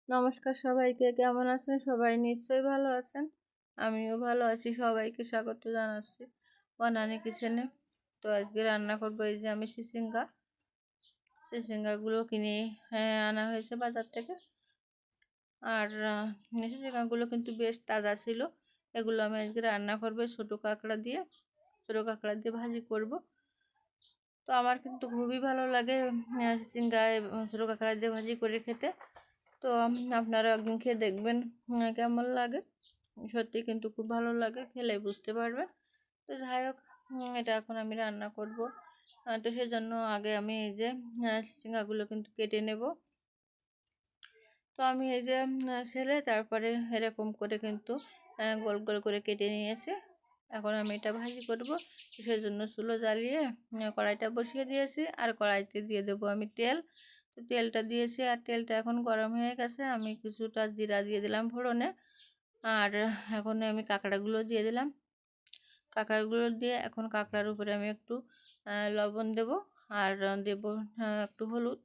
নমস্কার সবাইকে, কেমন আছেন? সবাই নিশ্চয়ই ভালো আছেন। আমিও ভালো আছি। সবাইকে স্বাগত জানাচ্ছি বনানী কিচেনে। তো আজকে রান্না করবো এই যে আমি সিসিঙ্গাগুলো কিনে আনা হয়েছে বাজার থেকে। আর সিসিঙ্গাগুলো কিন্তু বেশ তাজা ছিল। এগুলো আমি আজকে রান্না করবো ছোটো কাঁকড়া দিয়ে ভাজি করব। তো আমার কিন্তু খুবই ভালো লাগে সিসিঙ্গা ছোটো কাঁকড়া দিয়ে ভাজি করে খেতে। তো আপনারা একদিন খেয়ে দেখবেন কেমন লাগে। সত্যি কিন্তু খুব ভালো লাগে, খেলে বুঝতে পারবেন। তো যাই হোক, এটা এখন আমি রান্না করব। তো সেজন্য আগে আমি এই যে চিচিঙ্গাগুলো কিন্তু কেটে নেব। তো আমি এই যে তারপরে এরকম করে কিন্তু গোল গোল করে কেটে নিয়েছি। এখন আমি এটা ভাজি করব। সেজন্য চুলো জ্বালিয়ে কড়াইটা বসিয়ে দিয়েছি, আর কড়াইতে দিয়ে দেবো আমি তেল। তো তেলটা দিয়েছি, আর তেলটা এখন গরম হয়ে গেছে। আমি কিছুটা জিরা দিয়ে দিলাম ফোড়নে, আর এখন আমি কাঁকড়াগুলো দিয়ে দিলাম। কাঁকড়াগুলো দিয়ে এখন কাঁকড়ার উপরে আমি একটু লবণ দেব, আর দেব একটু হলুদ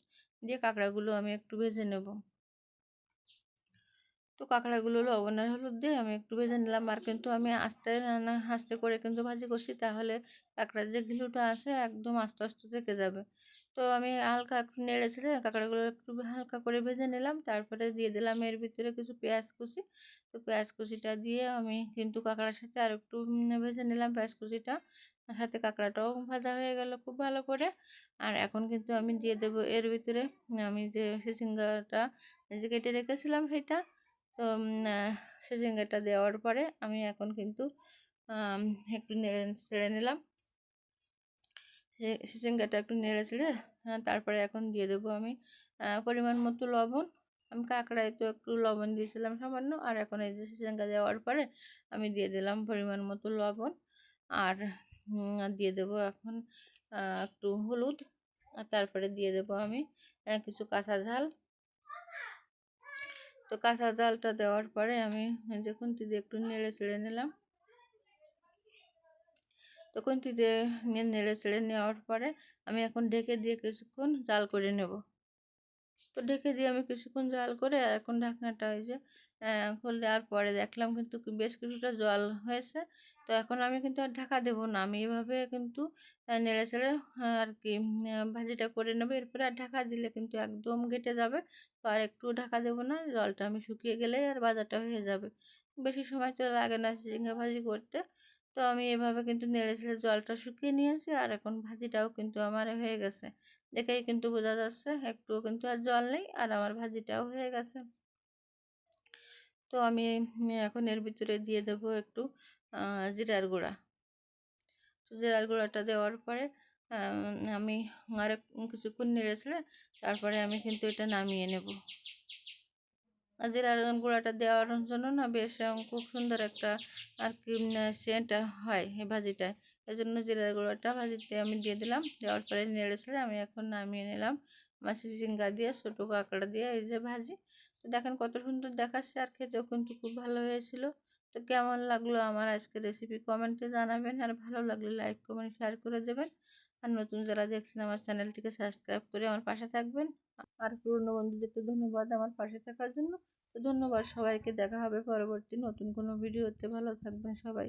দিয়ে কাঁকড়াগুলো আমি একটু ভেজে নেব। তো কাঁকড়াগুলো লবণ আর হলুদ দিয়ে আমি একটু ভেজে নিলাম। আর কিন্তু আমি আস্তে করে কিন্তু ভাজি করছি, তাহলে কাঁকড়ার যে ঘিলুটা আছে একদম আস্তে আস্তে থেকে যাবে। তো আমি হালকা একটু নেড়ে ছেড়ে কাঁকড়াগুলো একটু হালকা করে ভেজে নিলাম। তারপরে দিয়ে দিলাম এর ভিতরে কিছু পেঁয়াজ কুচি। তো পেঁয়াজ কুচিটা দিয়ে আমি কিন্তু কাঁকড়ার সাথে আর একটু ভেজে নিলাম পেঁয়াজ কুচিটা, সাথে কাঁকড়াটাও ভাজা হয়ে গেল খুব ভালো করে। আর এখন কিন্তু আমি দিয়ে দেবো এর ভিতরে আমি যে সিঙ্গাটা যে কেটে রেখেছিলাম সেটা। তো সিজিঙ্গাটা দেওয়ার পরে আমি এখন কিন্তু একটু নেড়ে ছেড়ে নিলাম। সিজিঙ্গাটা একটু নেড়ে ছেড়ে তারপরে এখন দিয়ে দেবো আমি পরিমাণ মতো লবণ। আমি কাঁকড়ায় তো একটু লবণ দিয়েছিলাম সামান্য, আর এখন এই যে সিজিঙ্গা দেওয়ার পরে আমি দিয়ে দিলাম পরিমাণ মতো লবণ। আর দিয়ে দেবো এখন একটু হলুদ। আর তারপরে দিয়ে দেবো আমি কিছু কাঁচা ঝাল। তো কাঁচা জালটা দেওয়ার পরে আমি যে খুন্তি দিয়ে একটু নেড়ে ছেড়ে নিলাম। তো খুন্তি দিয়ে নেড়ে ছেড়ে নেওয়ার পরে আমি এখন ঢেকে দিয়ে কিছুক্ষণ জাল করে নেব। তো ঢেকে দিয়ে আমি কিছুক্ষণ জাল করে এখন ঢাকনাটা ওই যে খুলে দেওয়ার পরে দেখলাম কিন্তু বেশ কিছুটা জল হয়েছে। তো এখন আমি কিন্তু আর ঢাকা দেবো না, আমি এভাবে কিন্তু নেড়ে চেড়ে আর কি ভাজিটা করে নেবো। এরপরে আর ঢাকা দিলে কিন্তু একদম ঘেটে যাবে। তো আর একটু ঢাকা দেবো না, জলটা আমি শুকিয়ে গেলেই আর ভাজাটা হয়ে যাবে। বেশি সময় তো লাগে না ঝিঙে ভাজি করতে। তো আমি এভাবে কিন্তু নেড়ে চেড়ে জলটা শুকিয়ে নিয়েছি, আর এখন ভাজিটাও কিন্তু আমার হয়ে গেছে। দেখেই কিন্তু বোঝা যাচ্ছে একটুও কিন্তু আর জল নেই, আর আমার ভাজিটাও হয়ে গেছে। তো আমি এখন এর ভিতরে দিয়ে দেবো একটু জিরার গুঁড়া। তো জিরার গুঁড়াটা দেওয়ার পরে আমি আর কিছুক্ষণ নেড়েছিলে তারপরে আমি কিন্তু এটা নামিয়ে নেব। জিরার গুঁড়াটা দেওয়ার জন্য না বেশ খুব সুন্দর একটা আর কি সেন্ট হয় এই ভাজিটায়। এই জন্য জিরার গুঁড়াটা ভাজিতে আমি দিয়ে দিলাম। দেওয়ার পরে নেড়েছিলে আমি এখন নামিয়ে নিলাম মাছি ঝিঙ্গা দিয়ে ছোটো কাঁকড়া দিয়ে এই যে ভাজি। তো দেখেন কত সুন্দর দেখাচ্ছে, আর খেতেও কিন্তু খুব ভালো হয়েছিল। তো কেমন লাগলো আমার আজকের রেসিপি কমেন্টে জানাবেন, আর ভালো লাগলে লাইক কমেন্ট শেয়ার করে দেবেন। আর নতুন যারা দেখছেন আমার চ্যানেলটিকে সাবস্ক্রাইব করে আমার পাশে থাকবেন। আর পুরনো বন্ধুদেরকে ধন্যবাদ আমার পাশে থাকার জন্য। তো ধন্যবাদ সবাইকে, দেখা হবে পরবর্তী নতুন কোনো ভিডিওতে। ভালো থাকবেন সবাই।